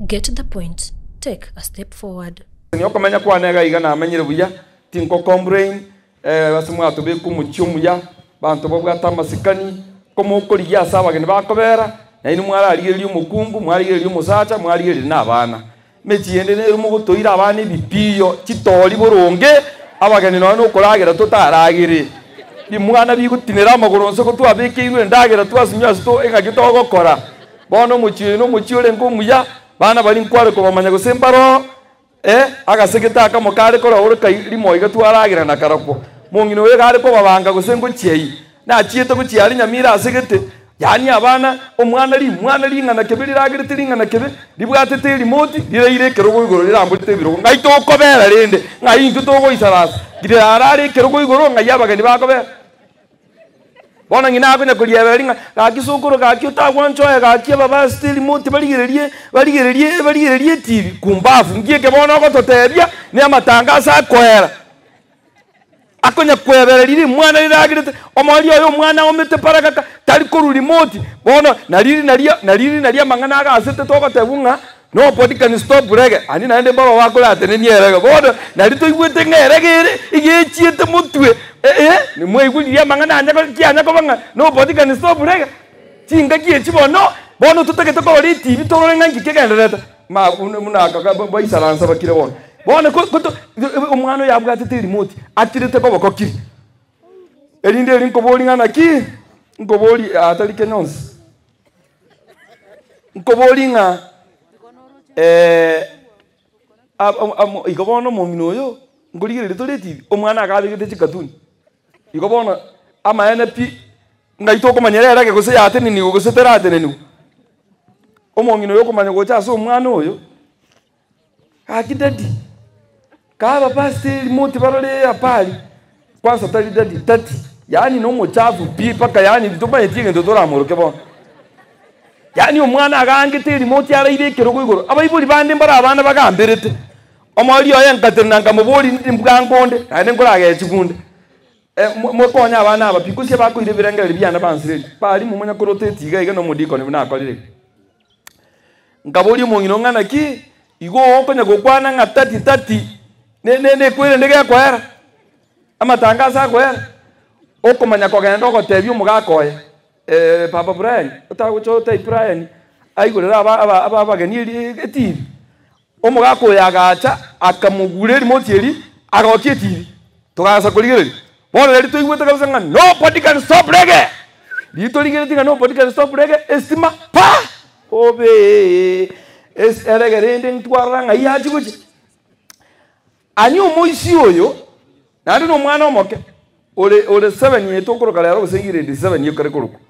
Get the point. Take a step forward. Nyokomanya kwa nega igana amenyere buya tinko combrain basimwa to be kumucyumu ya bantu bo bwata masikani komo kuri ya saba gene bakobera naini mwara ari umukungu mwari ari umusacha mwari ari nabana mechiyende ne rumo gutoira abana bipiyo kitori boronge abageni no kuragira tutaragire ni mwana bigutinira amagoronso ko twabikirwe ndagira twasinywa sto engagito gokora bono mucyure ngumuya bana bari nkware ko bamanya gusembaro agasegeta akamokare ko rawure limo igatwaragira na karako mungino we gare ko babanga gusengo cyei na chiyete ko cyari nyamira asegete yani abana omwana li ngana kebiri ragire tiringana kebe libwate te remote direire kerogo igoro rirambute biro ngaito kobera rende ngai ntuto go isarasa girarare kerogo igoro ngayabagani bakobera bona ngina ko kuliya ringa gakisukuru gakyuta gwanchoya gakye baba still muti baligererie TV kumbafu ngiye bona ko totebya ni amatangasa akwera akonya kwebera riri mwana riragirite omali oyo mwana omete paraka tali ko remote bona nariri mangana agasete toko tebunga no podcast stop rege ani naende baba wako late ni erege bona narito igwete ngeregere igechiete mutwe ni mwiguliya mangana anya ko kyanya ko banga no podcast stop rege tinga kiye chibono bono tutegete ko ri TV torore ngiki kegendereta ma munaka ka boisaransa bakire bona bona ko umwana yabwate te remote atirete ko bakokiri erinde rinko boli ngana ki ngo boli atali kenyons ngo boli nga ikobono momino yo ngurigire tole TV omwana akabigete chikatuni ikobono ama NP ngaito ko manyera ke gose yate nini gose terate nini omongino yo komanya gocha so omwana oyo akidadi kaba pasti remote barole apali kwanza tali dadi tati yani no mochafu paka yani bituma etinge ndodora moroke bona yani omwana agangete remote yara ire kerogo igoro abayibuli bande mbara abana bagamberete omali oyo nkatenanga muboli ndimbwangonde ane ngorage chikunde mwekonya abana abapikusie bakoire birengere byana bansire bali mumunya koroteti iga no mudiko ne nakolire ngaboli mungino ngana ki igo okonya gokwana nga 30 ne kwere ndege yakwera amatangasa akwera okomanya kogenda okotebya omugakoya Papa Brian utaguchote Brian aigurira abageni eti omugakoya agacha akamugure remote eri agokie TV tugasa kuligere bona reri tuigwete kabisa nga nobody can stop reggae lito ligere tinga nobody can stop reggae estima pa obe reggae rende ntwaranga yaji kuchi ani omoisi oyo nandi no mwana omoke ole 7 yeto korokala yaro gusengire 7 yekare koroko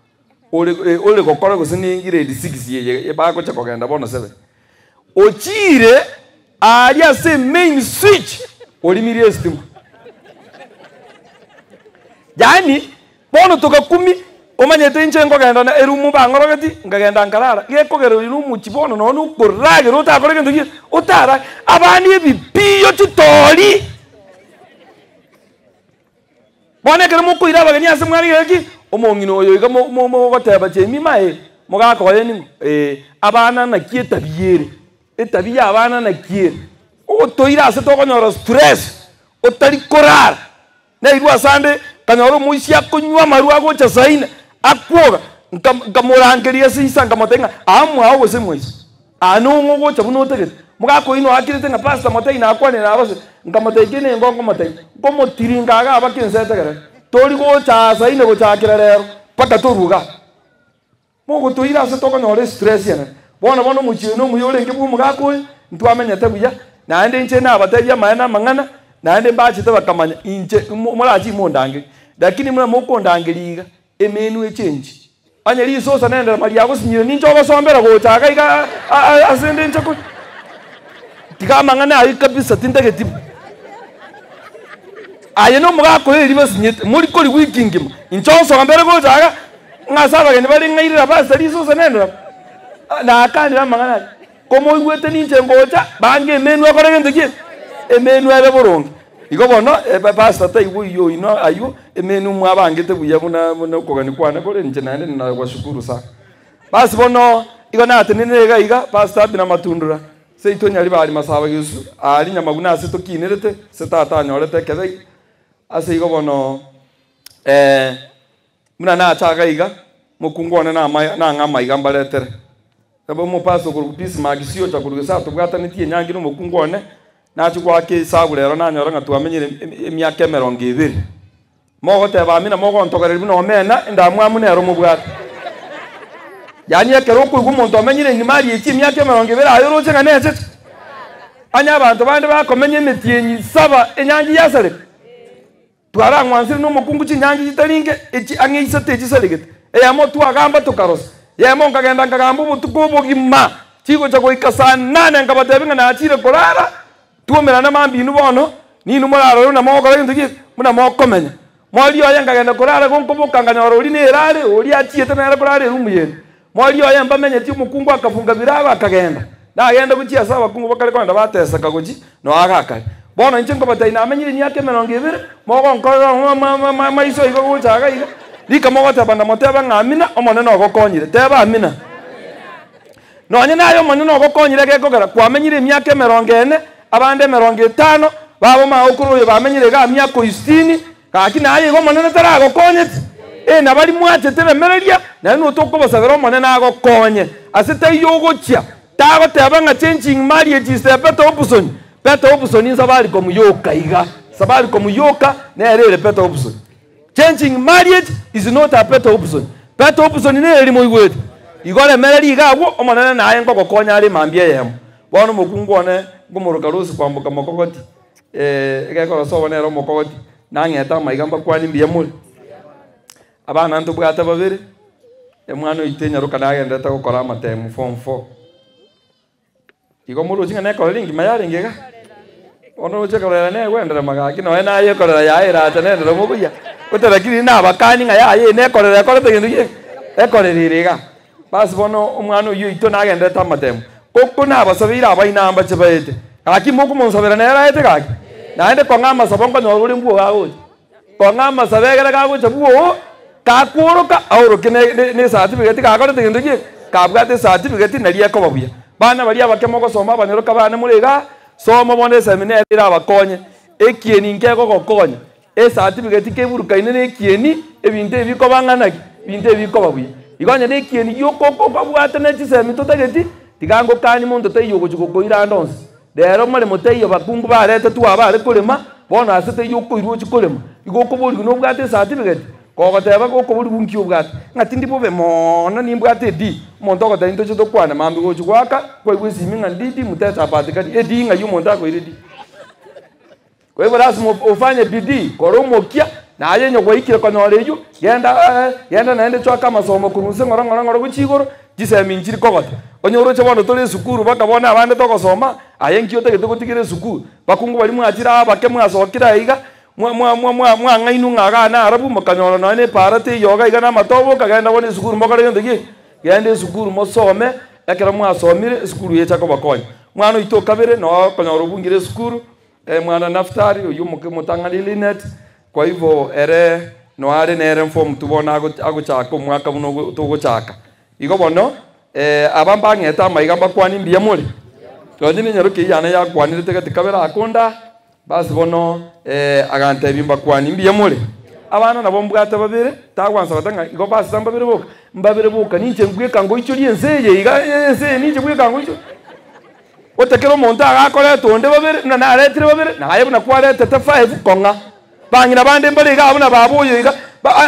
ole gokora gusengire 6 ye bako chako genda bona 7 ochire aria se main switch olimiri estima yani bono toka 10 omanyete nchengo genda na erumu bangorogati ngagenda nkarara gekogero irumu chibono no nukorage rota korege ndugi utara abani ebipiyo chitori bona kere mukuira abageni ase mwari geki omongino oyo iga mo goteba chemi mae mugakoye ni abana na kieta biyere etabiya abana na kiere otoira ase tokonyora stress otari korar na irwa sande kanyoro muisia kunywa marua gocha saina akwoga nkamurangeria sisa ngamatenga amwa awo se moisi anungu gocha bunotegete mugako ino akirete nga pastor matai na akwane na abase ngamategene ngongo matai komo tiringaga abakinsetegere tori gocha saina gochakira rero paka toruga mogo toira se tokonyora stress yana bona muchino muyole ngibu mugako ntwamenyete buya nande nche na abatebya maana mangana nande mbachite bakamanya inche murachi mondange lakini muna mukondangeliga emenu echange anyeri sosa nenda mali yako sinyire nincho basombera gochaka iga asende nchako tikamangana ayi kabisa tindage tipu aye no mugako eri basinyete muri koli wikingima incho sombera gochaka ngasaba gende bali ngairira basari sosa nenda na akandi bamangana komo igwete ninche ngocha bange emenu akorege ndike emenu abe boronge iko bono pastor taiwo yo ino ayo emenu mwabangete buya buna kogani kwana kole nje nande na washukuru sana basi bono igo na atenene gaiga pastor Abner Matundura se itonyari bari masaba Yesu ari nyamaguna ase tokinirete se tata nyorete kethei ase igo bono muna na achagaiga mukungone na ng'ama iga mbaretere abo mo paso ku peace magisio cha kurugesa tubwatanitie nyangi no mukungone nachi gwake sabulero nanyora ngatwamenyire emyaka 20 mogo teba mina mogo ntogereri bino omena ndamwamu nero mubwate yani ekero kuigu muntu amenyire ni mari iki emyaka 20 ayoroche nganese anya abantu bande bakomenye emitienyi saba enyangi yasare twara ngwansiri no mukungu chinyangi gitaringe eki angeisa teji saregete eyamo twagamba tukarosa yemo ngagenda ngagamba ubutuko bugima chigo cha goika sana nane ngabatebinga na achire korara tuomera na mambinu bono ninu moraro na moko rindugi muna mokomenya mori oya ngagenda korara gonkoboka nganyoro uri nerare uri achiete nere korara rumu yene mori oya mbamenye ti mukungu akafunga biraba akagenda nagenda guchia saba kungu bakare kwanda batesa kagoji no agakare bono inche ngobataina amenyire nyake 20 mogo nkoro maiso igo guchaga iga lika mogo tabanda moteba ngamina omone no gokonyire teba amina no nyina ayo omone no gokonyire gekogera kwamenyire myaka 40 abande 50 babo maukuru bamenyire ga myaka 60 kaki naye go omone natara gokonyete na bali mwache tebemereria na no tokobasabera omone na gokonye asite yogochia tago teba nga changing marriage is a better option. Better option is sabari komuyoka iga sabari komuyoka na erere better option. Changing marriage is not a better option. Better option ni eri moigwete igore mereri igawo omonene na aye ngoko konya ari mambie yemo bono mukungone ngumuruka rusi kwambuka mokogoti egekoro sobone ro mokogoti na ngeta maigamba kwani mbie muri abana ntu bwata babiri emwana itenya ruka na agendeta gukora amatemu form 4 igo muru cinga ne koringi mayaringega ono uchekorera ne gwendera magaki no ena aye korera yaira atene ndero mubuya uterakiri na bakani nga yaye ne korera korete gindu ye ekoreririga basi bono omwana uyu ito nagendeta amatemu koko na basabira abaina amba chebaete kaki muku monsabera nera ete kaki naende kongama sabongo no uri mbuo gago kongama sabegera gago chabuo kakuruka auruke ne certificate kakorete gindu ye kabwate certificate nari ekobabuya bana bali abakemo gosoma abanyoruka bana muriga soma bone seminary abakonye ekieni nkego gokonya certificate keburuka ine ekieni ebinte biko banganaki binte biko babuye igonye ne ekieni yokoko kwabwate ne chisemi totageti tigango kani muntu teyogo chukoira ndonse rero mari muteyo bakungu barete tuabare kurema bona asete yokoirwo chikurema igokobori no bwate certificate kogoteba gokobori bunkyo bwate ngati ndipo be mona nimbwate di muntu ogota into chito kwana mambi gochu gwaka kwa siminga ndidi muteta patikati edi nga yumonta ko iridi kwa hivyo lazima ufanye bidii koromokia na ayenyo kwa ikire konoreju yenda naende chwa kama somo kurunse ngorongoro guchigoro jisemi njiri kogota onyoro chabano tole sukuru bakabona abande tokosoma ayenkyo tegete gutigire sukuru bakungu bali mwachira abake mwasokira iga mwa ngainu ngaga na arabu makanyoro nane parate yoga iga na matobo kagenda bone sukuru mokare ndigi yende sukuru mosome ekera mwasomire sukuru yecha ko bakonya mwana ito kabere no kanyoro bungire sukuru mwana naftari uyu mutangani linet kwa hivyo ere no are nere form tubona aguchaka mwaka buno tuguchaka igo bono abamba ngeta maigamba kwani mbia muri tondine nyaruke yana ya kwani tegete kabera akonda basi bono agante bimba kwani mbia muri abana nabo mbwata babere tagwansa batanga igo basi samba mbabere boka ninche ngweka ngo icho lienseye iga ense ninche ngweka ngo icho otekero monta agakore tonde babere na aretire babere na ayebu na kware tete 5 konga bangira bande mbere ga abuna babuye iga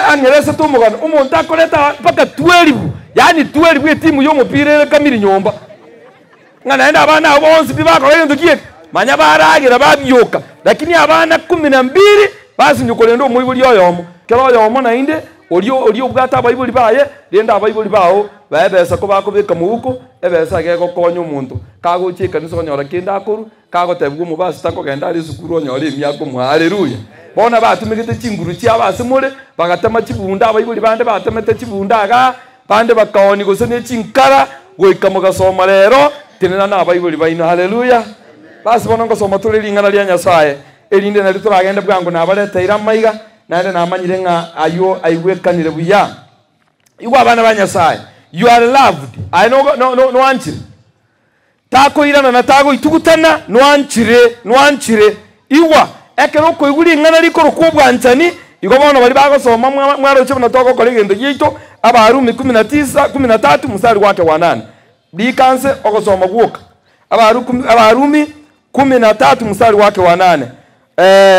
anyerese tumugana umonta akoreta paka 12 yani 12 timu yo mupire kamiri nyomba ngana enda abana bonse bibakore ndukiye manya baragira babyoka lakini abana 12 basi nyukole ndo muibuli yoyomo kero yomo na inde olio bwata abayibuli baye renda abayibuli bawo babesa ko bakobeka muhuko ebesa geko konyo umuntu kagochika niso nyora kenda akuru kagotebwa mu basi tako genda ari sukuru nyora imyako mu haleluya bona batumigite chinguru cya basi muri bagatama kibunda abayibuli bande batamete kibunda aga bande bakawoni gosene chinkara goikamo gasoma rero tinena na abayibuli baino haleluya basi bona ngosoma turiri ngana lya nyasaye erinde na lituragenda bwangu na abaleta iramaiga nande namanyire nga ayo aiwekanire buya igwa abana banyasaye You are loved. I no anchire. Tako irana na tago itugutana no anchire. Iwa ekero ko iguri ngana rikoro kubwanchani igobona bari bagosoma mwaro cyo natoko kore gendo yito Abarumi 19:13 mstari wake wa 8. Bikanse ogosoma guoka. Abarumi 13 mstari wake wa 8.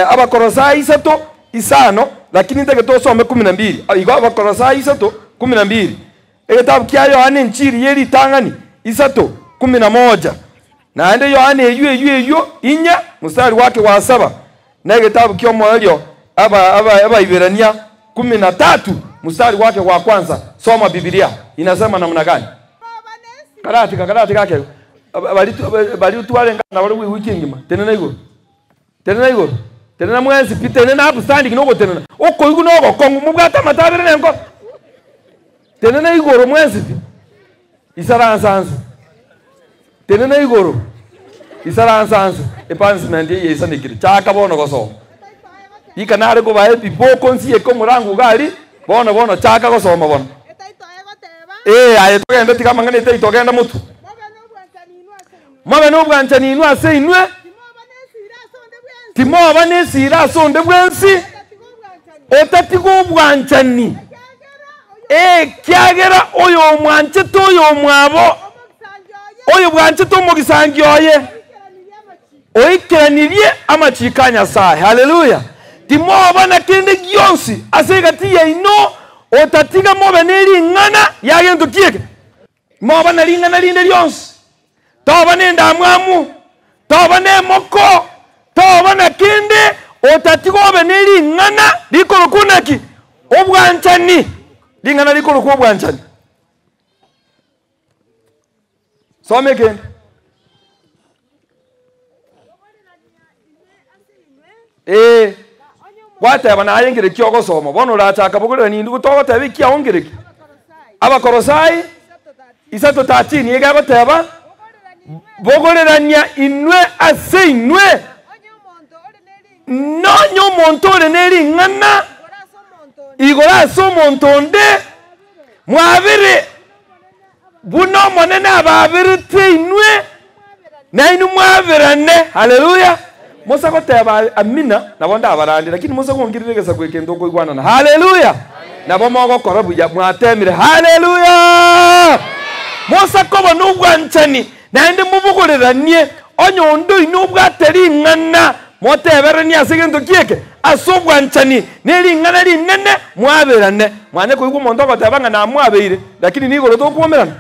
Abakorosai 3:5 lakini ndege tosome 12. Igo abakorosai 3:12. Egitabu kya Yohana nchiri yeri tangani 3:11. Na ende Yohana eyo inya mstari wake wa 7. Na egitabu kyo moyo aba Iberania 13 mstari wake wa kwanza. Soma Biblia. Inasema namna gani? Karati kake. Bali tuwale ngana wale wiki ngima. Tenena igoro. Tenena mwezi tenena hapo standing nogo tenena. Oko igu nogo kongu mubwata matabere nengo. Tenena igoro mwezi. Isaransansa. Tenena igoro. Isaransansa. Epansment ye isanekiri. Chaka bono goso. Ikanare go bae bipo konsi eko murangu gali. Bono chaka gosoma bono. Ayetogenda tikamangane itogenda mutu. Mabe no bwanchani inwa se inwe. Timo abanesira sonde bwensi. Otatigo bwanchani. Kyagera oyo mwanchito oyo mwabo. Oyo bwanchito mugisangyoye. Oikeranirie amachikanya sae. Hallelujah. Timo abana kende gyonsi asegati ya ino otatiga mobe neri ngana yagendo kieke. Moba nari ngana linde lyonsi. Toba nenda mwamu. Toba ne moko. Toba na kende otatigo obe neri ngana likoro kunaki. Obwanchani. Lingana likoro ku obwanchani. Some kende. Wata bana ayengere kyogo soma bono rachaka bugure ni ndugo togo tabi kya ongere Abakorosai 3:13 yega bateba bogoreranya inwe ase inwe nonyo montore neri ngana igora so montonde mwabire buno monene ababire te inwe na inu mwabirane. Hallelujah. Musa ko teba amina na bonda abarandi lakini musa ko ngirigeza kwekendo ko igwana. Hallelujah. Na bomo go korobu ya mwatemire. Hallelujah. Musa ko bonu bwanchani na ndi mubugoreranie onyo ndo inubwa teri ngana moteberani asegendo kieke asobwanchani neri ngana ri nene mwaberane mwane ko igu mondo batabanga na mwabeire lakini nigoro to kuomerana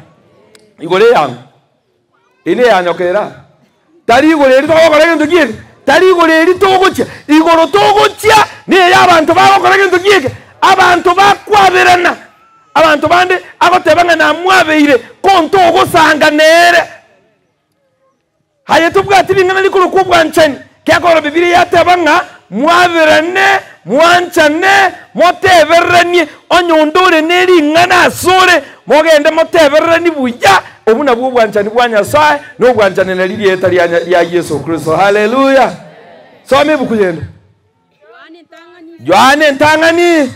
igore yangu ile yanyokera tari igore ri to goragendo kieke tari igore ri to gocha igoro to gocha ne yabantu ba goragendo kieke abantu bakwaberana abantu bande agotebanga na mwabeire konto gosanga nere haye tubwatiri ngana likuru kubwanchani kyakora Biblia yatebanga mwaberane mwanchane moteberani onyondore neri ngana asore mogende moteberani buya obuna bw'ubwanchani bwa Nyasaye no bwanchane nari yetari ya Yesu Kristo. Hallelujah. Some bukugenda Yohana ntangani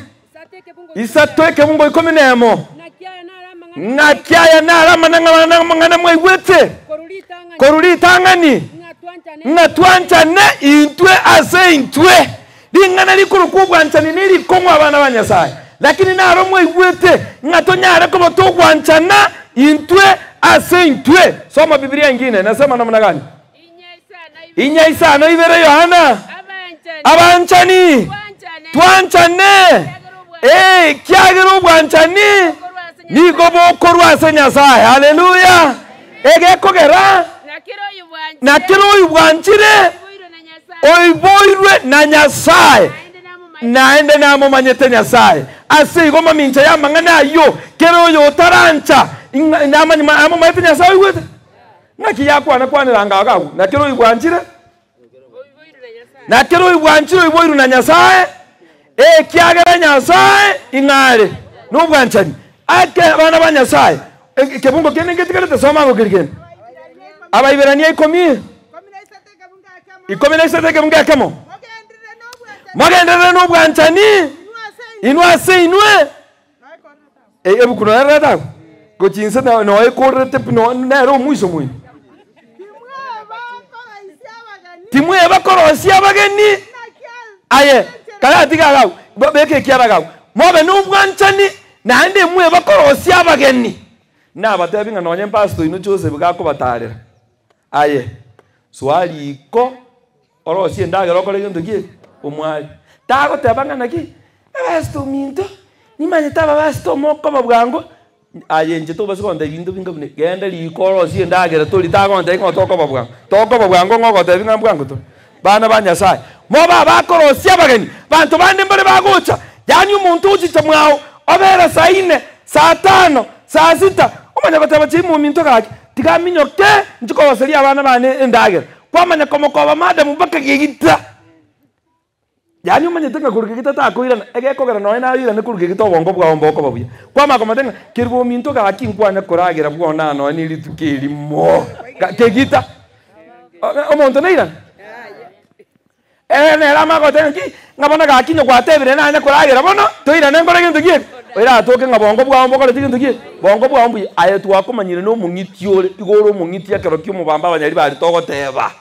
isatweke mungo ikominemo nakyaya narama ngana mwegwete koruli tangani ngatwanchane intwe ase intwe dingana likuru kubwanchani niri komwa abana ba Nyasaye lakini naro mwegwete ngatonyare ko botogwanchana intwe ase intwe. Soma Biblia nyingine nasema namna gani? Inya isano ibere Yohana abanchani twanchane kyagero bwanchani niko bokorwa ase Nyasaye. Hallelujah. Ege kogera nakiro yubwanchire oiboirwe na Nyasaye naende namo manyete Nyasaye ase igoma mincha ya mangana yo kero yo tarancha namani amo manyete Nyasaye wete ngaki yakwana kwaniranga agagu nakiro yubwanchire oiboirwe na Nyasaye kyagera Nyasaye ingare no bwanchani ake bana ba Nyasaye kebungo kene ngetikete soma ngo kirikene Abayiberania 10 bunga kamo magendere no bwanchani inwa se inwe ebukuno rata Kuchinsa no ekorrete no nero mwiso mwe. Timwe bakorosia bageni. Aye, kala tiga beke kiara gawo. Mobe n'ubwanchani na ndi mwe bakorosia bageni. Na batebinga nonye pastor ino Joseph gako batarira. Aye. Swali iko orosie ndagero kole ndugie omwali. Tago tebanga naki. Ebasto minto. Nimanye taba basto moko babwango. Aye nje to basikonda ibintu bingabune. Genda liko orosie ndagero to litago nda ingotoko babwango. Toko babwango ngoko tebinga mbwango to. Bana banyasai. Moba bakorosia bageni. Bantu bande mbere bagucha. Yani umuntu uchicha mwao. Obera saa 4, saa 5, saa 6. Umanya bataba chimu minto kaki. Tigaminyo ke nchiko waseria abana bane ndagero. Kwamanya komokoba madam baka gigita. Yani umanya tenga kurugigita ta koirana ege kogera no ina ira ne kurugigita bongo bwa ombo ko babuya. Kwama komatenga kirgo minto ka kinkwana koragira bwona no ni litukiri mo. Kegita. Omonto neira. Nera mago tenki ngabona ga kinyo kwa tebire na koragira bono toira ne ngora gintu gie. Oira toke ngabongo bwa ombo ko gintu gie. Bongo bwa ombu aye twakomanyire no mungitiore igoro mungiti akero kyo bamba banyari bari togoteba.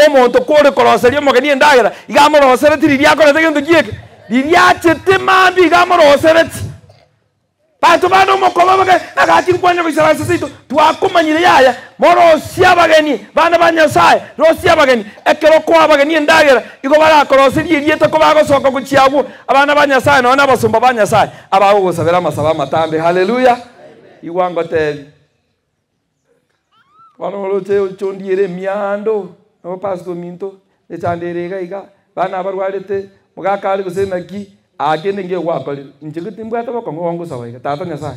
Omonto kore koroseria mogeni ndagira igamorosere tiriria kore gintu gie. Riria chete mambi igamorosere. Pato bano mokoba baga agati kwanya bisara sisito twakomanyire yaya morosia bageni bana banyasai rosia bageni ekero kwa bageni ndagira igo bara koroseria iriete ko bagosoka kuchiagu abana banyasai no nabasumba banyasai abago gusabira masaba matambe haleluya iwango te wano roche chondiere miando no pastor minto echanderega iga bana barwarete mugakali gusemaki agende nge wakali njigiti mbwata bakongo wangu sawaika tata nyasai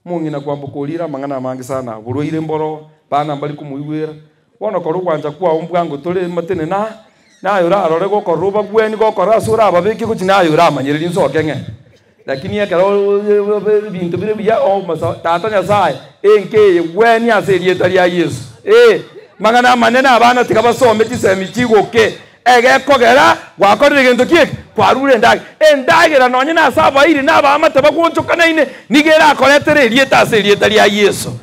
mungina kwambukulira mangana mangi sana buruire mboro bana mbali kumuigwira wono koru kwanja kwa umbwango tole matene na yura arore go koruba gweni go korasura ababiki kuchina yura manyiri nsoke nge lakini yakaro bintu bire biya o masa tata nyasai enke gweni aserie tari ya Yesu mangana manena abana tikabasome tisemi chigoke ege kogera wakorire gento kiek kwarure ndagera nonye na saba iri na ba amate bakunchukana ine nigera akoretere rieta serieta ria Yesu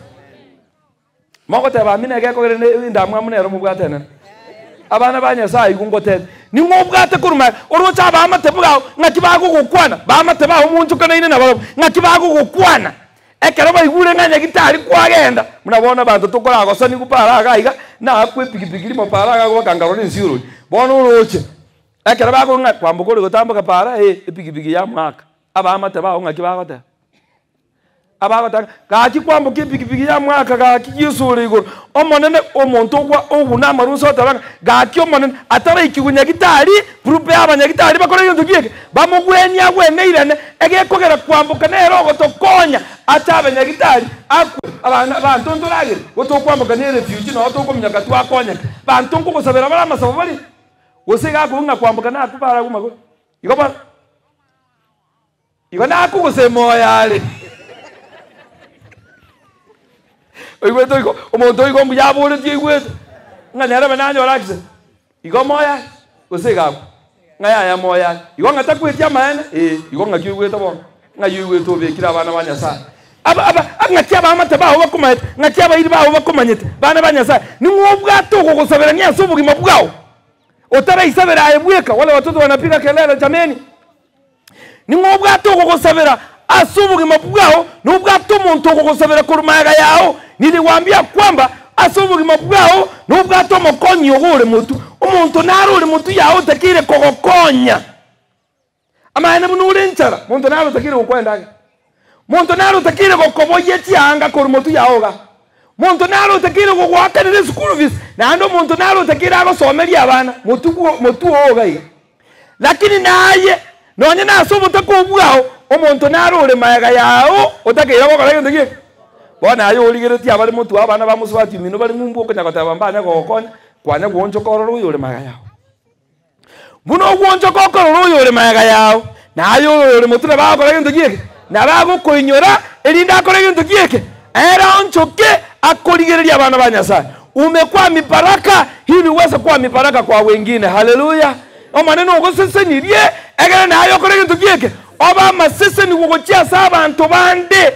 mogote ba mine ege kogera ndamwa munero mubwatene abana banya sai gungote ni ngobwate kuruma orocha ba amate bwa ngakibago gukwana ba amate ba umunchukana ine na ba ngakibago gukwana ekero bayigure nganya gitari kwagenda munabona bantu tukora gosani kupara agaiga na akwe pikipiki mo para agago kangaroni nsiro bono roche ekero bago nga kwambukore gotambuka para pikipiki ya mwaka aba amate ba ngaki bagota abagota gaki kwambuka pikipiki ya mwaka gaki yisure igoro omonene omonto gwa obuna maruso tabanga gaki omonene atara ikigunya gitari grupe abanyagitari bakora yintu gieke bamugwenya agweneirane ege kogera kwambuka nero gotokonya atabe gitari akwe abana bantondoragire gotokwambuka ne refugee no tokomnya katwa konya bantonko gusabera bara masabo bari gusega kunga kwambuka na kubara gumago igoba igona kugusemo yale oigweto iko omonto iko mbuyabore tiigweto nganyara bananyo rakse iko moya gusega ngaya ya moya iko ngatakwetia maana iko ngakiugweto bo ngayugweto bekira abana banyasa aba ngatia ba amate ba bakomanyete ngatia ba iri ba bakomanyete bana banyasa ni ngobwato gugusabera nya subugima bwao otara isabera ayebweka wale watoto wanapiga kelele jameni ni ngobwato gugusabera asubugima bwao n'ubwato muntu gugusabera kurumaga yao niliwaambia kwamba asubugima bwao n'ubwato mokonyi ogure mutu umuntu narure mutu yao takire kogokonya amana munure nchara muntu naro takire gukwenda muntu naro takire gokoboye tianga kuri mutu yaoga muntu naro takire gugwakanire school fees nando muntu naro takire agosomeria abana mutu oga lakini naye nonye nasubuta kubwao omuntu narure mayaga yao otakira gokora gintu giki bona ayo oligeretia abali mutu abana bamusubati mino bali mumbu okanyagota mbane gokonya kwanya gwonjo kororo uyore mayaga yao muno gwonjo kororo uyore mayaga yao nayo uyore mutu bagokora gintu giki nabago koinyora elinda akora gintu giki era onchoke akoligereria abana banyasa umekuwa mibaraka ili uweze kuwa mibaraka kwa wengine haleluya omaneno ogosesenirie egere nayo akora gintu giki oba masese ni gugochia sa abantu bande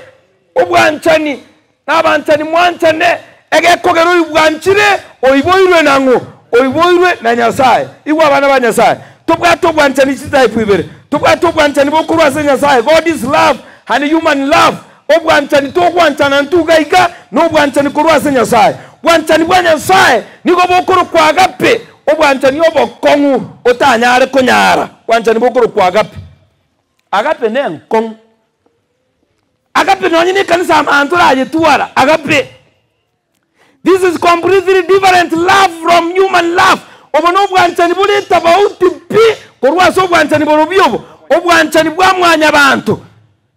obwanchani Nabanchani mwanchane egekogero ibwanchire oiboirwe nango oiboirwe na Nyasaye igwa bana ba Nyasaye tobwa tobwanchani type ibere tobwa tobwanchani bokurwa se Nyasaye. God is love and human love. Obwanchani togwanchana ntugaiga no bwanchani kurwa se Nyasaye. Bwanchani bwa Nyasaye niko bokuru kwa agape. Obwanchani obokongu otanyare konyara. Bwanchani bokuru kwa agape. Agape ne nkong. Agape no nyine kanisa amantura yetuara agape. This is completely different love from human love. Obono bwanchani buli tabauti pi kurwa so bwanchani borobiobo. Obwanchani bwa mwanya abantu.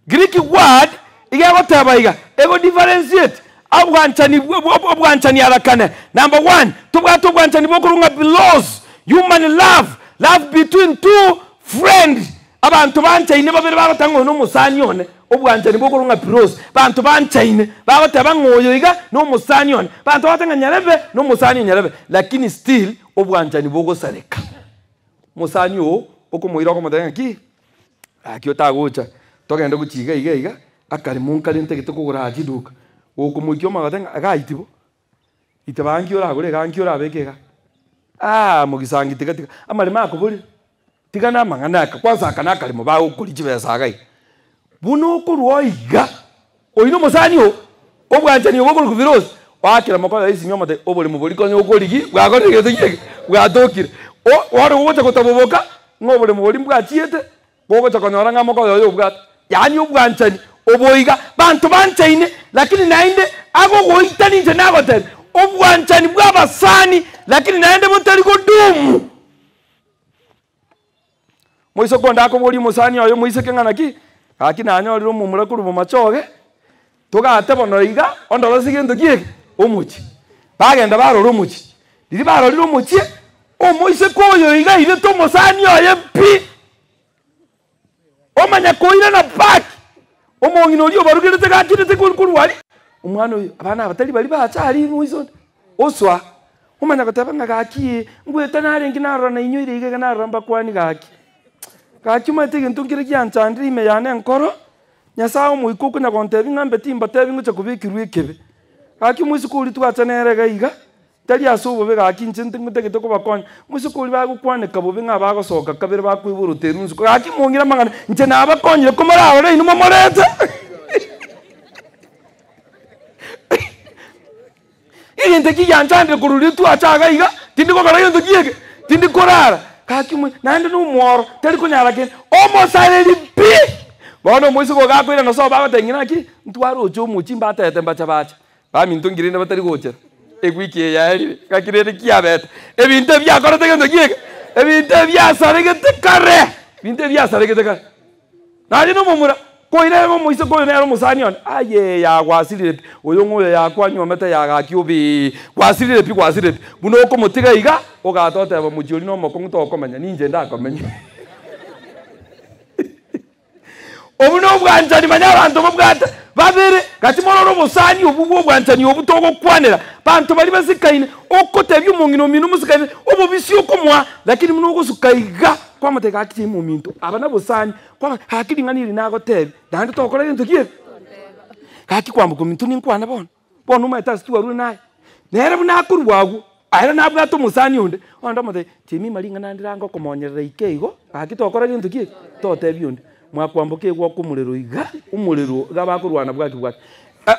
Greek word igego tabaiga ego differentiate obwanchani alakane. Number 1 tubwanchani bokurunga belows human love between two friends. Abantu banchaine babere bagotango no musanyone obwanchani bokurunga belows bantu banchaine bagotaba ngoyo iga no musanyone bantu batanga nyarebe no musanyo nyarebe lakini still obwanchani bogosareka musanyo okomoira okomotenga ki akiotagocha togenda guchiga iga akari munkari ntegete kugura ajiduka okumukyo magatenga agaitibo itabangi oragore gangi orabekega mugisangi tigatika amali makoburi tigana manganaka kwanza kana kali mubago kuri kibesa gai buno kuruoiga oino musanyo obwanchani obokuru kuvirosi wakira makola isi nyomate obole mubuli konyo okorigi bwagore gete bwadokire wari wote kotaboboka ngobole mubuli mbwachiete bogo chakonyora ngamoko yoyo bwata yani obwanchani oboiga bantu banchaine lakini nainde ago goitani nje nagote obwanchani bwabasani lakini nainde mutari kudumu moiso konda ko boli musani oyo moise kengana ki akina anyoriro mumura kuru machoge tugate bonoiga ondoro sigendo kieke omuchi bagenda baroro omuchi diri baroro omuchi omoise koyo iga ire to musani oyo pi omanya koira na paki omongino lyo barugirete gakirete kurwari umwana uyu abana abatari bari bacari muizo oswa umanya gatabanga gaki ngweta narengi narora na inyoire iga naramba kwani gaki gakima tege ntungire gyanchandri me yane nkoro nyasawo muikuku na kontebi ngambe timba tebi nguche kubikirwe kebe gaki muisukuri twachanere gaiga tari asubo be gaki ncinte ngutegete ko bakonya muisukuri bagukwaneka bobe ngabagosoka kabere bakwiburutere nzuko gaki mungira mangana nche nabakonyire komara ore inuma morete Inte ki yanchandre kururi twachaga iga tindi ko kara yendo kiege tindi korara kaki mu nande no moro tari kunyara ken omo saleli pi bono muisu ko gakwira no so bago tengina ki ntwaro ojo muchimba tete mbacha bacha ba minto ngirinde batari gocha egwiki yari kakirere kiabet ebinte bya korete gendo kiege ebinte bya saregete kare binte bya saregete kare nari no mumura koire mo muisu ko nero musanion aye ya gwasirire oyo ngoyo ya kwanyo meta ya gakiobi gwasirire pi buno ko mutiga iga ogatote ba mujuri no moko nguto komenya ninje ndakomenya obuno bwanjani manya abantu bwata babere gati mororo musani obubwo bwanjani obutogo kwanera bantu bali basikaine okotebye umungino minu musikaine obubisi okomwa lakini muno gusukaiga kwa mateka akiti mu minto abana busani kwa hakiri nganiri nago tebe ndandi tokora into kiye kaki kwambuka minto ninkwana bona umeta situwaru naye nere bunakurwagu ahera nabwa to musani unde onda mate timi malinga nandirango komonyerera ikeigo kaki tokora into kiye totebye unde mwakwambuka egwa kumurero iga umurero gabakurwana bwaki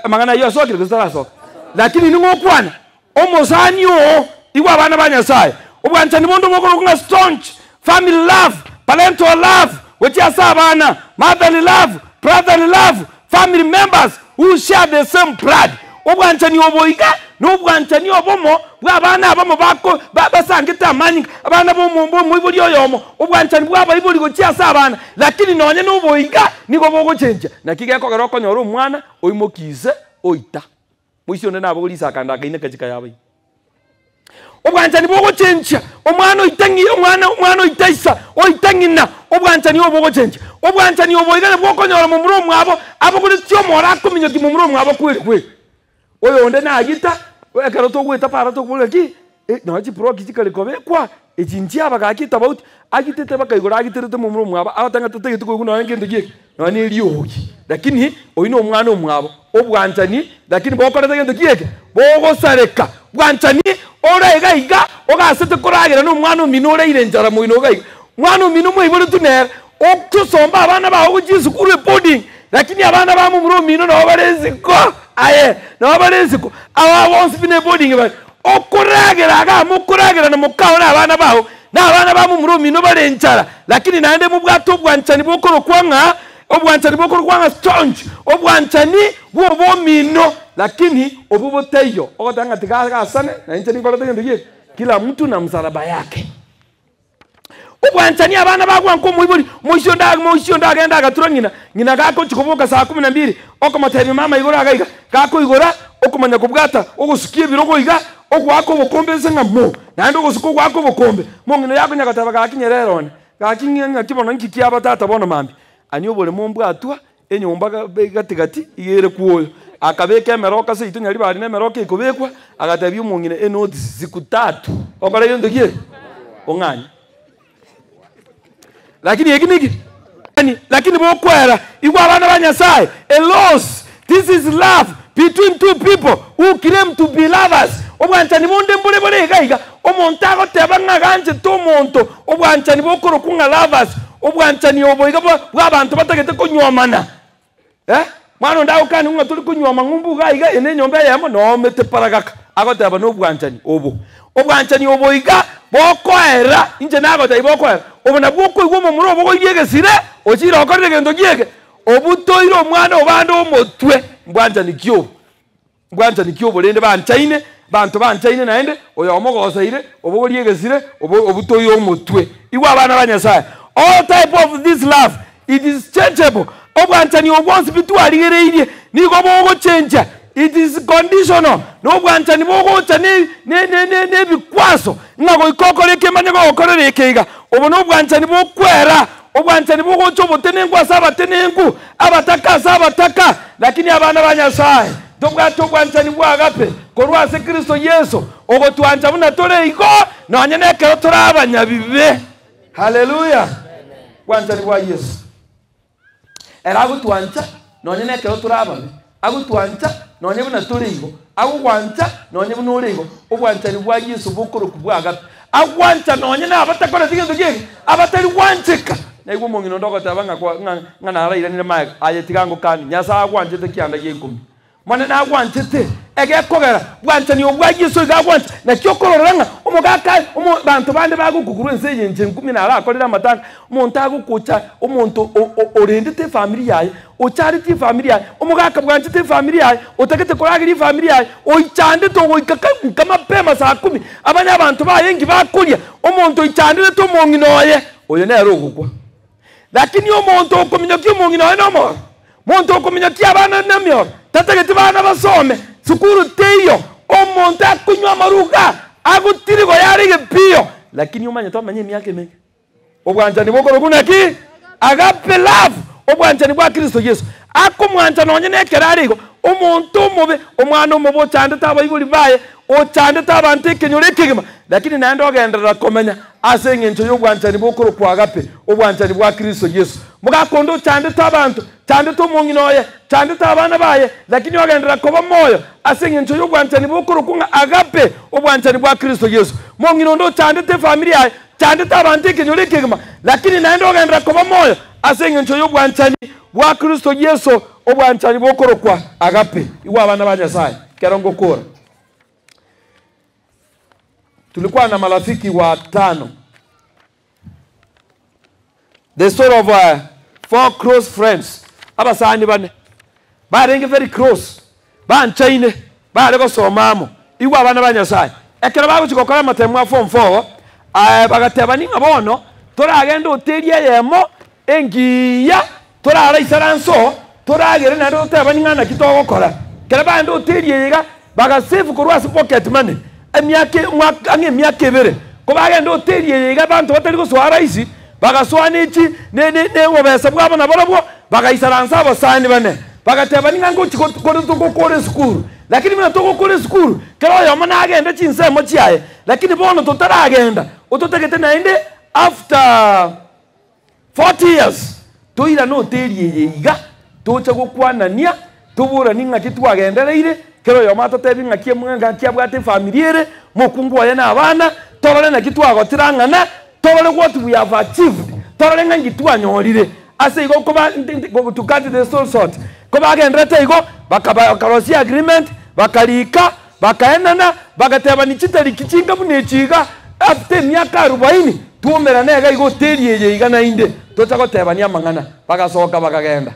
mangana yo sokire gusaraso lakini ningokwana omusani o igwa abana banyasaye obwanchani bondo mokoro kunga staunch family love, parental love, which is abana, motherly love, brotherly love, family members who share the same blood. Obwanchani oboiga, no bwanchani obomo, bwabana abamo bako, babasangita mani, abana bomo mwibuli yomo, obwanchani bwaba ibuli gochia sabana, lakini nonye no boiga, niko bogo chenja. Na kigeko garoko nyoro mwana, oimokize, oita. Mwisho nena abogoli sakanda kaine kachika yabai. Obwanchani bogo chenja omwana oitangi omwana oitaisa oitangina obwanchani obogo chenja obwanchani oboiga bwokonyora mu muromo abo abogole tyo mora kuminyo ki mu muromo abo kweli oyo onde na agita ekero to gweta para to kulega ki no chi pro kikale kobekwa echinji abaga akita about agitete bakaigora agiterete mu muromo abo abatanga tetege tuko kuno ngende ki no ni lyoki lakini oyino omwana omwabo obwanchani lakini bokora tagento kieke bogosareka bwanchani ora igaiga ogasete koragira no mwana omino ora irenjara moino gaiga mwana omino moibore tuner okusomba abana bawo gujisukuru boarding lakini abana ba mu omino no bareziko aye no bareziko aba bonse bine boarding ba okoragira aga mukoragira na mukaora abana bawo na abana ba mu omino barenjara lakini naende mu bwato bwanchani bokoro kwanga obwanchani bokoro kwanga stonge obwanchani bwo mino lakini obuboteyo okotanga tigaga sana na nchani ngolo tenge kila mtu na msalaba yake obwanchani abana bagwa nko muibori moisho ndaga enda gatura ngina gako chikoboka saa 12 okomatebe mama igora gaiga gako igora okomanya kubwata ogusukie birogo iga ogwako bokombe sengamo nando ogusuko gwako bokombe mongino yako nyagataba gakinyererone gakinyenga kibono nkikiaba tata bono mambi ani obole mombwatwa enyomba gatigati igere kuoyo akabeka emeroka se itunya libari na emeroka ikobekwa agatabia umongine enoti siku 3 okora yondo kie onganya lakini yekiniki lakini bokwera igwa abana banyasaye a loss. This is love between two people who claim to be lovers. Obwanchani monde mbole bole gaiga omontago tebanga ganje to monto obwanchani bokoro kunga lovers obwanchani oboiga bwabantu batagete kunywamana mwana ndawo kandi unga tuli kunywama ngumbu gaiga ene nyombe yamo no mete paragaka agoteba no bwanchani obwanchani oboiga bokoera inje nago dai bokoera obona bwoko igwo muri obo goyegesire ochira okorere gendo giege obutoiro mwana obando omotwe mbwanchani kyo bolende banchaine bantu banchaine naende oyo omogosaire obo goyegesire obutoiro omotwe iwa abana banyasaye. All type of this love, it is changeable. Obwanchani obwonsi bitwaligereirie nigo bogo change. It is conditional. No bwanchani bogo chani ne bikwaso ngago ikokoreke manyego okorereke obo no bwanchani bokwera obwanchani bogo chobo tenengwa saba tenengu abataka saba taka lakini abana banyasaye dobwato bwanchani bwagape korwase Kristo Yesu ogo twancha buna tore iko nonyene kero torabanya bibe. Hallelujah. Bwanchani bwa Yesu era agutwancha nonyene kero turababe agutwancha nonye buna turigo agwancha nonye buna urigo obwanchani bwa Yesu bukuru kubwaga agwancha nonye na abatakora tigendo gege abatari wanchika na igwo mongino ndoko tabanga kwa ngana haraira ni mai ayetigango kandi nyasa agwanchete kianda yenkumi mwana na agwanchete ege kogera bwanchani obwa Yesu gagwancha na kyokororanga omugaka bantu bande bagukuguru enseje nje 10 na ara akorera matanga umuntu agukucha umuntu orendete family yaye ocharity family yaye omugaka bwanchete family yaye otakete koragira family yaye oichande to goikaka kama pema saa 10 abanya abantu bayengi bakulya omuntu oichande to monginoye oyo na rogukwa lakini omuntu okominyoki monginoye no muntu okominyoki abana namyo tategete bana basome sukuru teyo omuntu akunywa maruga agutirigo yarige pio lakini umanya to manye myake mengi obwanchani bokoro kunaki agape love obwanchani bwa Kristo Yesu akomwancha nonye nekerarigo omuntu mobe omwana omobo chande tabayiguri baye o chande tabantu kenyorekegema lakini nande ogendera komenya asengencho yobwanchani bokoro kwa agape obwanchani bwa Kristo Yesu mugakondo chande tabantu chande to monginoye chande tabana baye lakini ogendera koba moyo asengencho yobwanchani bokoro kunga agape obwanchani bwa Kristo Yesu mongino ndo chande te familia chande tabantu kenyorekegema lakini nande ogendera koba moyo asengencho yobwanchani bwa Kristo Yesu obwanchani bokoro kwa agape iwa abana banyasaye kerongo kora. Tulikuwa na marafiki wa 5. The story of 4 close friends. Aba sani bane. Barenge very close. Banchaine. Bare go somamo. Iwa abana banyasaye. Ekera bago chikokora matemwa form 4. Bagateba ninga bono. Tora agenda oteria yemo engiya. Tora ara isaranso. Tora agere na ndo teba ninga na kitogo kora. Kera bando oteria yega baga save kurwasi pocket money. Emyake bere ko bagenda oterie yega bantu batari guswara isi bagaswana iki ne wobesa bwabo naborabo bagayisaransa abasani bane bagateba ningango kore school lakini mina toko kore school kero yoma nagenda chinsemo chiaye lakini bono totaragenda ototegete nainde after 40 years toira no oterie yega tocha gukwanania tubura ninga kitwagendereire kero yo matotebi ngakie mwenga kiabwate familiere mokungu aye na abana torore na kitwagotirangana torore what we have achieved torore ngangi twanyorire ase igo koba to cut the soul sort koba gendrete igo bakabakarosi agreement bakalika bakaenana bagateba nichitari kichinga munechiga after myaka 40 tuomera nega igo teriye igana inde totagotebania mangana bagasoka bakagenda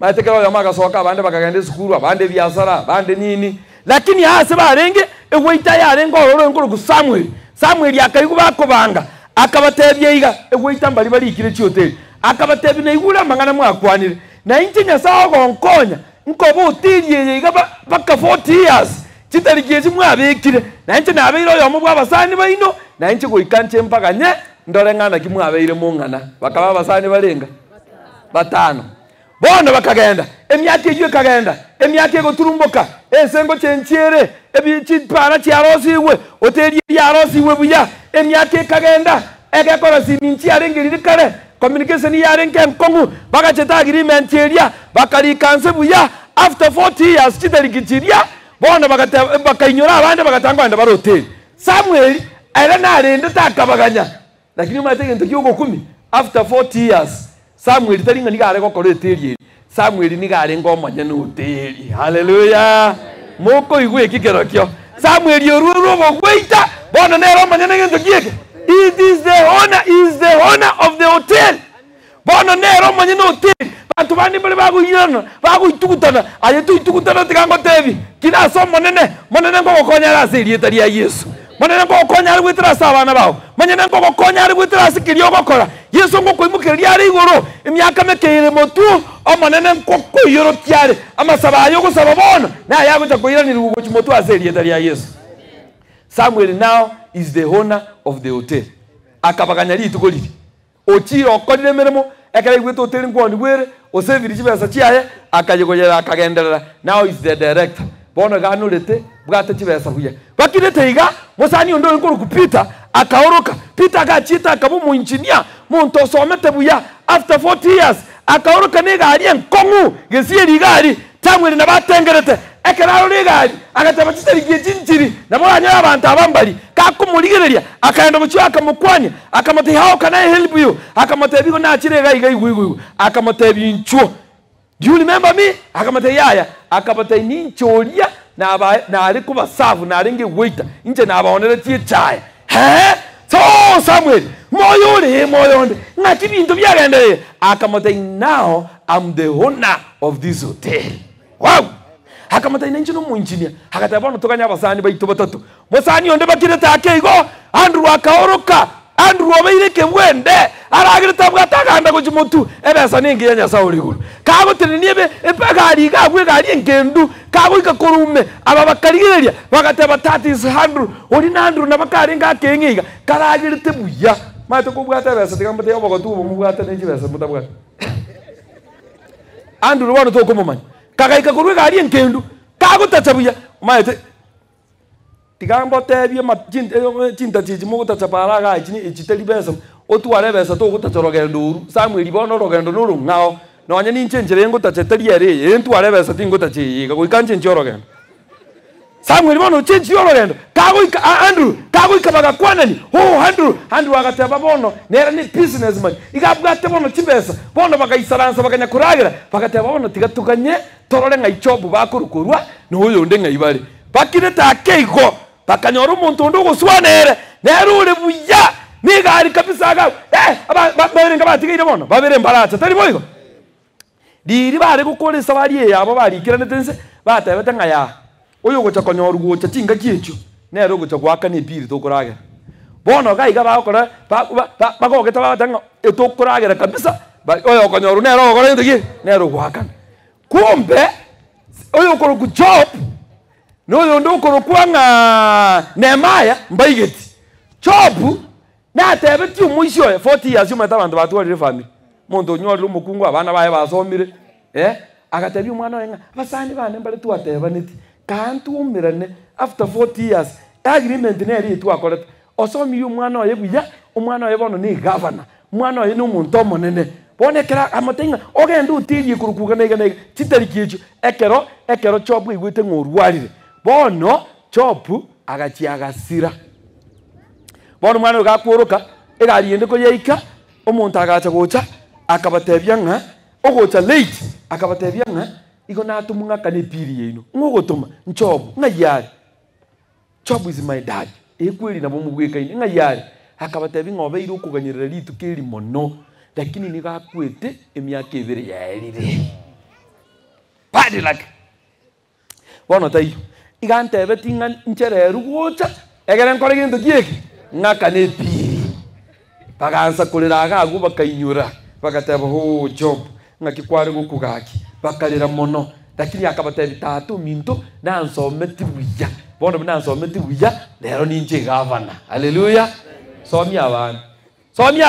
matekero yamaga soka abande bakagenda sukuru abande biasara abande nini lakini hase barenge eweita yarengo ororo nkuru ku Samuel akayigu bakobanga akabatebye iga eweita mbali bali ikire chiotel akabatebye na igura mangana mwakwanire na intinya sawo gonkonya nkobo utiriye iga baka 40 years chitarigezi mwabekire na inti nabiro yo mubwa basani baino na inti goikanche mpaganye ndore ngana kimwabeire mungana bakaba basani balenga batano bono bakagenda emyaka ejwe kagenda emyaka ego turumboka ensengo chenchiere ebichipara chiarosiwe oteri yarosiwe buya emyaka kagenda egekora siminchi arengirire kare communication yarenke nkongu bagacheta agreement eria bakari kanse buya after 40 years chitarikichiria bono bakainyora abande bagatangwa nda barote Samuel era narende takabaganya lakini matege ntokiyo 10 after 40 years Samuel taringa nigare gokora eteri Samuel nigare ngomanya n'uteri haleluya moko igwe kigerokyo Samuel yoruro bogweita bona nero manya n'engento gieke it is the honor of the hotel bona nero manya n'hotel bantu bandi bali baguyana baguyitugutana ayetu itugutana tikango tebi kina so monene ngo konya rasiri etari ya Yesu monene ngo konya ari gwitira sabana bawo monene ngo konya ari gwitira sikiri ogokora Yesu ngo koimukiria ari igoro emyaka mekeire motu o monene ngo koyoro kyare amasaba ayo gusaba bona na yago chakoiranira ugo chimotu aseri etari ya Yesu Samuel now is the owner of the hotel akabaganya litugoliri ochiro okorire meremo ekere gwito hotel ngwoni bwere oseviri chibesa chiaye akayegojera akagenderera now is the director bona ganurete bwate chibesa buye bakirete iga musani ondo nkuru kupita akaoroka Peter agachita akabu engineer muntu somete buya after 40 years akaoroka ne gari enkongu gesieri gari Samuel na batengerete ekeraro ne gari agataba chitari gichinchiri na boranya abantu abambari kakumuligereria akaenda mucyo akamukwanya akamote hao kana help you akamote bigo na chirega igigugu akamote binchuo. Do you remember me? Akamote yaya akamote ninchoria na ari kuba savu na aringe waiter inje na abaonere tie chai so Samuel moyonde ngati bintu byagende akamote now I'm the owner of this hotel. Wow. Hakamata inenjino mu engineer hakatabona tokanya abasani bayito batatu musani onde bakireta akeigo Andrew akaoroka Andrew obeireke bwende aragireta bwataganda kujimutu ebesa ningi yanya sauriguru kago tininiebe epagari gagwe gari engendu kago ikakorume aba bakarigereria bagateba 30 Andrew oli na Andrew nabakaringa akengiga karagirete buya mate kubwata besa tikamate yobogotubo mubwata nenjibesa mutabwa Andrew wano tokomomanya kagaika kurwe gari enkendu kago tachabuya maete tigambo tebye machinta chiji mo tachapara ga ichini ichiteli besa otware besa to gutachorogendo uru Samuel bono rogendo nuru ngao nonya ni nchenjere ngo tacheteli ere entware besa tingo tachi ga kuikanje njorogendo Samuel bono chenji yorogendo kago Andrew kago ikabaga kwanani Andrew agateba bono nera ni businessman igabwate bono chibesa bono bagayisaransa baganya kuragira bagateba bono tigatukanye torore ngaichobu bakurukurwa no uyo ndenga ibare bakireta akeigo bakanyora umuntu ndo guswanere nerure buya nigari kabisa ga baberenga batigire bono babere mbaracha tari boyo diri bare gukoresa bari yabo barikirane tense batebete ngaya uyo gocha konyoru gocha tinga kiecho nero gocha gwaka ne piri to kuragira bono gaiga bakora bagogeta batanga etokuragira kabisa oyo konyoru nero gokora ndigi nero gwaka kumbe oyo koro ku job no ndo koro kwanga Nehemiah mbaigeti job na tebeti umuisho 40 years yuma tabantu batwalire family muntu nyorire umukungu abana baye basomire agatebi umwana wenga basani bane mbale tuateba niti kantu umirane after 40 years agreement neri twakorete osomi umwana oye buya umwana oye bono ni governor umwana oye no muntu omonene bonekera amatenga ogenda utirie kurukuga nega chitari kichu ekero chopu igwete ngorwarire bono chopu agachiagasira bono mwana ugakworoka egariende ko yeika omuntu agacha gocha akabatebya nga ogocha late akabatebya nga igo natumunga kane piri yino ngogotoma nchobu ngayari chobu is my dad ekweli nabo mubwekaine ngayari akabatebya ngobeire okuganyirira litu keri mono lakini nigakwete emyaka ebere yaerire bad luck bono tayo igantebe tinga nchereru gocha egere nkore gintu kieki ngakane piri bagansa kurira agagu bakainyura bagateba ho job ngakikware gukugaki bakarira mono lakini akabateba tatu minto nansometi buya bono nansometi buya lero ninje gavana haleluya somya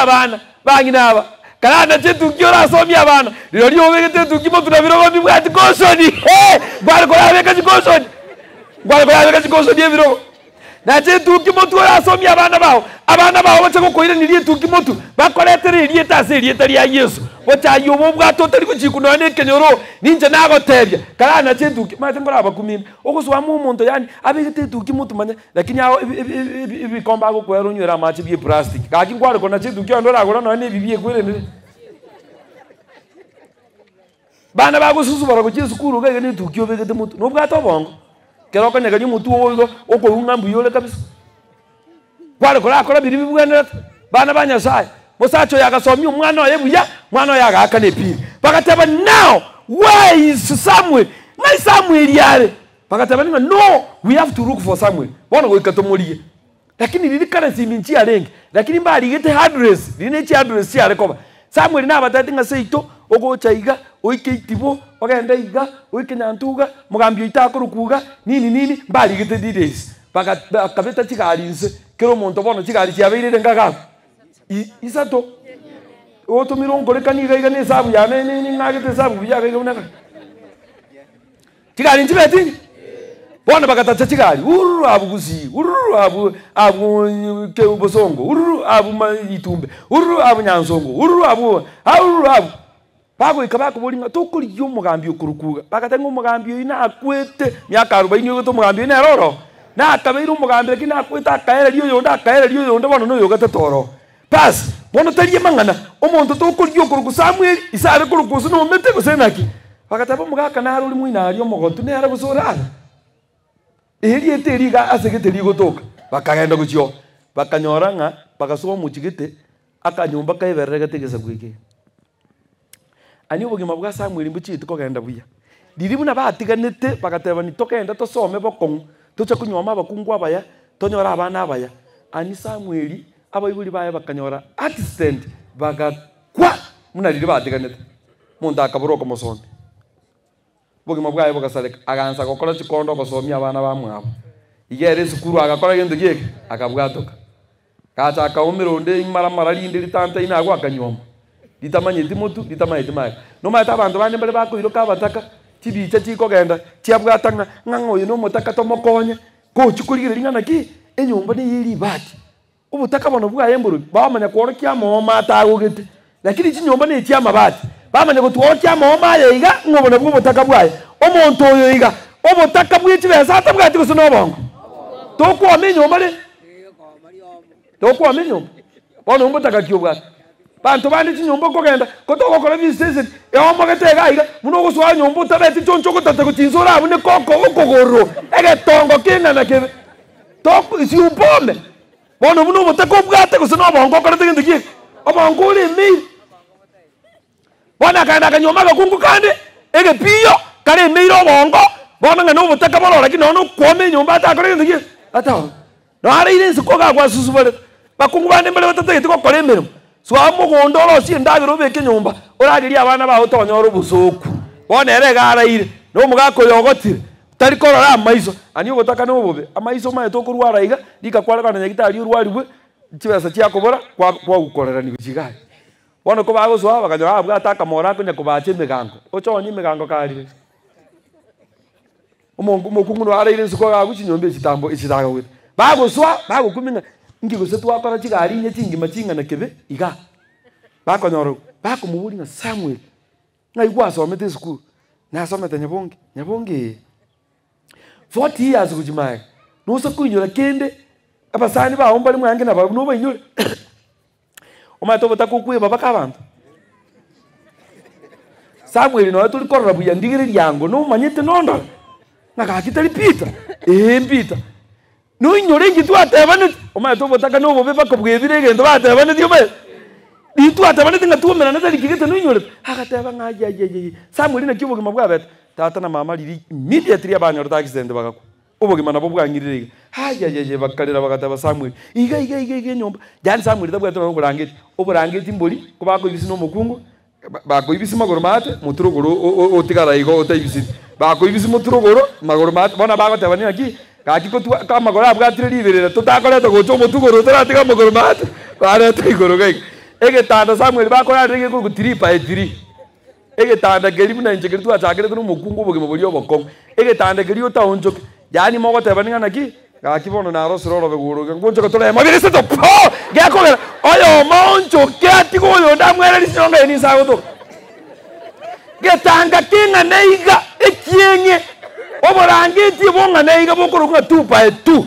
abana bangina aba kana chetu kiora somya abana lero obegete tukimo tunabiro bibwati koshoni bari korabeka koshoni ebiro na chetu kimotu asomya abana bawo bacha gukoire ni rietu kimotu bakoretere rieta ria Yesu bochayo bobwato tari kuchikunone kenyoro ninje nagotebya kana na chetu mate ngora bakumima oguswa mu muntu yani abigete tu kimotu manya lakini aho ibikomba gukwera onywera amachi bie plastic kaki ngware kona chetu kyo ndora agora none bibie kwere bana bagususu bara kuchisu kuru gege ni tukyo begete mutu nobwato bongo kero kanya kanyu mutu ogo okorunga mbuyole kabisa kware kora biribi bwene bana banyashaye musacho yagasomya umwana oye buya mwana oya agakane piri bakateba now why is Samuel yare bakateba no we have to look for Samuel bona goikatomorie lakini lili kana siminchi arenge lakini mbali gete address linechi address yare koba Samuel na batatinga seito ogochaiga oikeitibo bagenda iga oikenyantuga mugambyo itakurukuga nini mbali gete details bakabeta chigarinse kero monto bono chigari chiabeire ngaga isato oto mirongo rekaniga iga ne sabu ya ne ngagete sabu ya ga unaka chigari nchibeti bona bagatacha chigari uru abugusi uru abu ke ubosongo uru abu itumbe uru abu nyansongo uru abu bago ikabako bolinga tokuri yo mugambi okurukuga bakatenga umugambi ina akwete myaka 40 yo to mugambi ina roro na akabeira umugambi kina akwete akaera liyo yonda bono no yogata toro pas bono tariye mangana omuntu tokuri yo kuruku Samuel isare kuruku no mete gusenaki bakataba mugaka na haruri muina ari omogotu ne ara gusora eri eteriga asegete ligotoka bakagenda gucio bakanyoranga bakasomo muchigete akanyumba kaiberere gategesa gwike ani ubugima bwa Samuel mbuchite kogenda buya diribu na batiganete bagateba ni tokenda tosome bokon tucha kunyoma abakungwa baya tonyora abana abaya ani Samuel abayibuli baya bakanyora assistant bagakwa munarire batiganete munda akaburoko musonde bugima bwaye bugasaleka agansa gokora chikondo gosomya abana bamwabo igere sukuru agakora gendo gike akabwatoka kacha akaumironde imara rinde litanta inagwa akanyoma litamanye timotu litamanye timaye no mata abantu bane bale bakoiroka bataka tibicha chikogenda chiabwatanga ngangoyo no mutaka tomokonye ko chikurigire lingana ki enyumba ni yiri bati ubutaka bono bwaye mburu bamanya kworokia moma atagugite lakini chinyumba ni chia mabati bamanya gutwokia moma yiga ngobona bw'ubutaka bwaye omuntu oyo yiga obutaka bw'ikibesa atabwati gusuno bongo toko amenyumba le toko amenyumba bono ubutaka kyobwa bantu bandi chinyumba kogenda kotoko kora visese eomogete gaiga muno guswa nyumba utabeti choncho kotata kutinzora abune koko okogoro egetongo kingana kebe toko isi upome bono muno butaka bwate gusuno bongo kora tegindu ki obongo uri mi bona kana kanyoma gakungu kandi ege piyo kare meiro bongo bona ngano butaka bolora kinono kwome nyumba atakora tegindu ki ata no ari ile sikoga kwa susubale bakungu bandi mbele batatete ko kore emero swamu gondoro si ndabiro beke nyumba oragiri abana baho tonyoro busoku bonere garaire no mugako yogotire tari korora amaiso ani ugotaka no bobe amaiso maye tokurwara iga dikakwara kana nyagitari urwaribwe kibasa cyakobora kwa gukorera ni gukigaye bona ko bago swa bakanyora abwa ataka mora kunya kubache megango ochonyi megango kari umongu mokungu no araire siko gagu chinyombe chitambo ichitaga we bago swa kuminga ngigose twakora kigari nye chingi machinga na kebe iga bakonyoro bako muburi nga Samuel ngai gwasomete school nasomete nyabonge 40 years kujimaya nusa kuinyura kende abasani ba ombali mwange na no bainyure omato batakukuye babaka abantu Samuel no tuli korra buya ndigire lyango no manyete nondo nakakitali Peter Peter no inyore ngitu atebane omato botaka no bobe bakobwebire gendo batebane dio be itu atebane tinga tuomera natali kigete no inyore akateba ngaje Samuel na kiboge mabwabet tata na mama liri immediately abanyorta accident bagako uboge manabo bwangirire bakalira bagataba Samuel iga nyomba jani Samuel tabwata no burangeti mboli kubako ibisi no mukungu bako ibisi magoro mate muturugoro otigara igo otayibisi bako ibisi muturugoro magoro mate bona bago tabani aki kakiko tu kamagoro abgatire libere tutakoreta gocho mutugoro taratiga magoro mate bare tigoro gai ege tanda Samuel bako yarege ku 3 by 3 ege tanda geli muna injekeri tu achakere tu mukungu boge maboli obokong ege tanda geli otaonjo yani mogo tabani naki kakibono na rosoro beguro ngonjo kotole mabire seto po gako oyo monjo kyati goyo ndamwera lisonga ni sago to getanga kinga neiga ekienye oborangeti bonga neiga bokoro kwa 2 by 2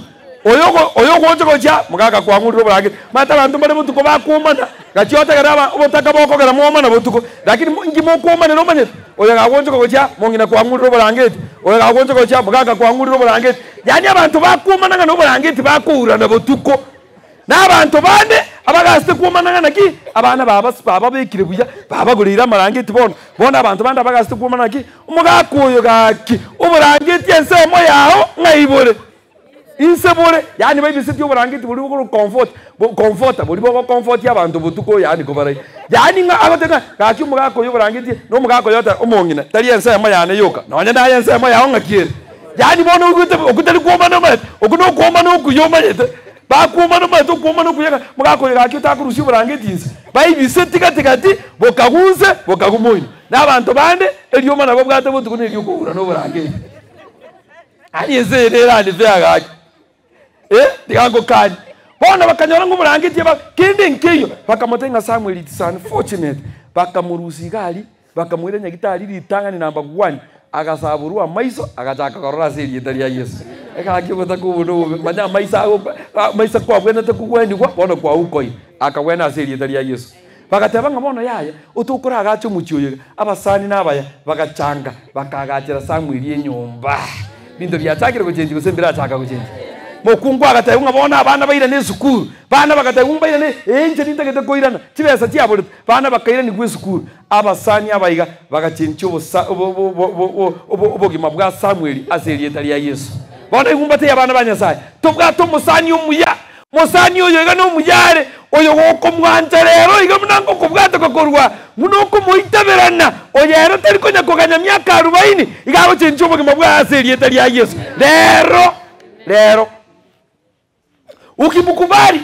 oyo gonjo koja mugaka kwa nguru borangeti mata bantu bale butuko bakumana gachiota garaba obotaka boko gara muomana butuko lakini ngimo kuomana no manye oyo gagonjo koja mongina kwa nguru borangeti oyo gagonjo koja mugaka kwa nguru borangeti yani abantu bakumana ngano borangeti bakura na butuko n'abantu bande abagaste kumana naki abana baba bekire buya babagurira amarangeti bona abantu bande abagaste kumana naki umugakuyo gaki uburangeti ensemo yaho ngayibore insebore yani bayibisiti uburangeti buri bwo comfort buri bwo comfort y'abantu butuko yani kubarai yani nga abateka gaki umugakuyo uburangeti no mugakuyo yota umongina tari ensemo yane yoka nanya na ensemo yaho ngakire yani bona ukutari kumana no ukuno kumana no kuyoma yete bakuma no mato kuma no kuyega mugako yaki utakurushi burangetinze bayibiseti katikati bokagunze bokagumoyi n'abantu bande eliyoma nabo bwate butuko n'eliyo kuhura no burangeti ani ezerera ni vyagaki digango kani bona bakanyora ngo burangeti ba kende nkeyo bakamotenga Samuel it's unfortunate bakamurusi gali bakamwirenya gitari litangani namba 1 agasaburwa maiso agachaka korora seri etari ya Yesu ekakibota kubuno manya maisa kwa bwena tekugwendi kwa bona kwa ukoi akawena seri etari ya Yesu bagateba ngabono yaya utukura agacho muchiyo abasani nabaya bagacanga bakagachira Samuel yenyumba bindo byachakire kujenji gusembira achaka kujenji mokungwa agateba ngabona abana bayira ne sukuru bana bagateba ngbayira ne enje nindagete koirana kibesa cyabo bana bakayira ni gwe sukuru abasani abayiga bagacyencho obogima bwa Samuel aseri etari ya Yesu bona igumbate abana banyasaye tubwato musani umuya musani oyo iga no muyare oyo goko mwanja rero iga munango kubwato kokorwa munoko muitaberana oyero tari konya koganya myaka 40 iga gocyencho obogima bwa aseri etari ya Yesu rero ukimukubali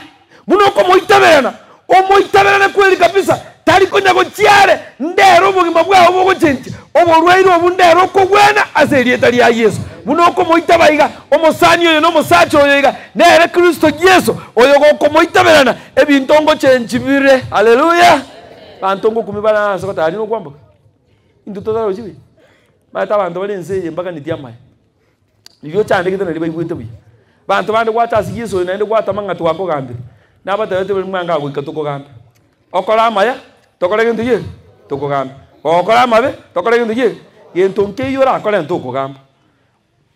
munoko muitaberana omuitaberana kweli kabisa tari konya gochiare ndero obogima bwawo bogocyenche oborwairo obundero kogwena aseri etari ya Yesu munoko muitabayiga omusani oyo no musacho oyo iga nere Kristo Yesu oyo goko muitaberana ebintongo chenchibire haleluya bantongo kumibana sokota ari no kwamba induto daro jibi mata bantu balense mpaka nitiamaya nibyo cyane kitana riba ibwete buye bantu bande gwatasi Yesu nende gwatamanga twako gambe nabatayete bali mwanga gwikatuko gambe okora amaya tokore gintu ye toko gambe okora amabe tokore gintu ye yentonke yora akora ntoko gambe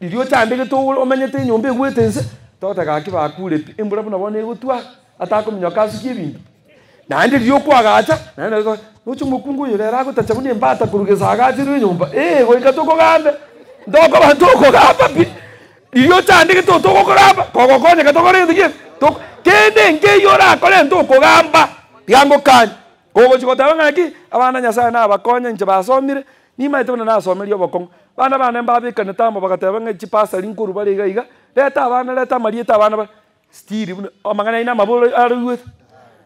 Irio cyandike to omenyete nyombe gwetense totaka kibakure imbura buna bone gutwa atako minyoka sikibintu nandi rio kwagacha nandi nuchu mukungu yera gutacha bune mbata kurugeza agachi rio nyomba goika toko gambe ndoko bantoko gamba bi irio cyandike to toko koramba kogokonye katokore ndiye to kende nge yora akore ntoko gamba yango kanye gogo chikotabanga ki abana nyasaye na bakonye nje basomire nima itona na someri obokong bana mbabika netamo bagateba ngi pasa linkuru baliga iga leta abana leta marieta abana stiri amangana ina mabolo ariwe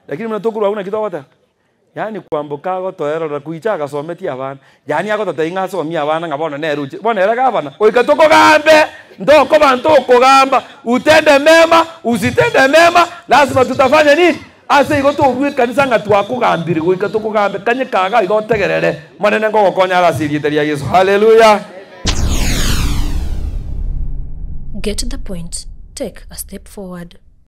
lakini mnatokuru hauna kitawata yani kwamboka gotoera ra kuicha gasometi abana yani agotota inga somi abana ngabona neruche bona era gabana oikatoko gambe ndoko bantu okogamba utende mema usitende mema lazima tutafanya nini ase igoto ogwe kanisa ngatwa kugambire goika tukugambe kanye kaga igotegerere manene ngogo konya arasirieteria Yesu. Hallelujah. Get the point. Take a step forward.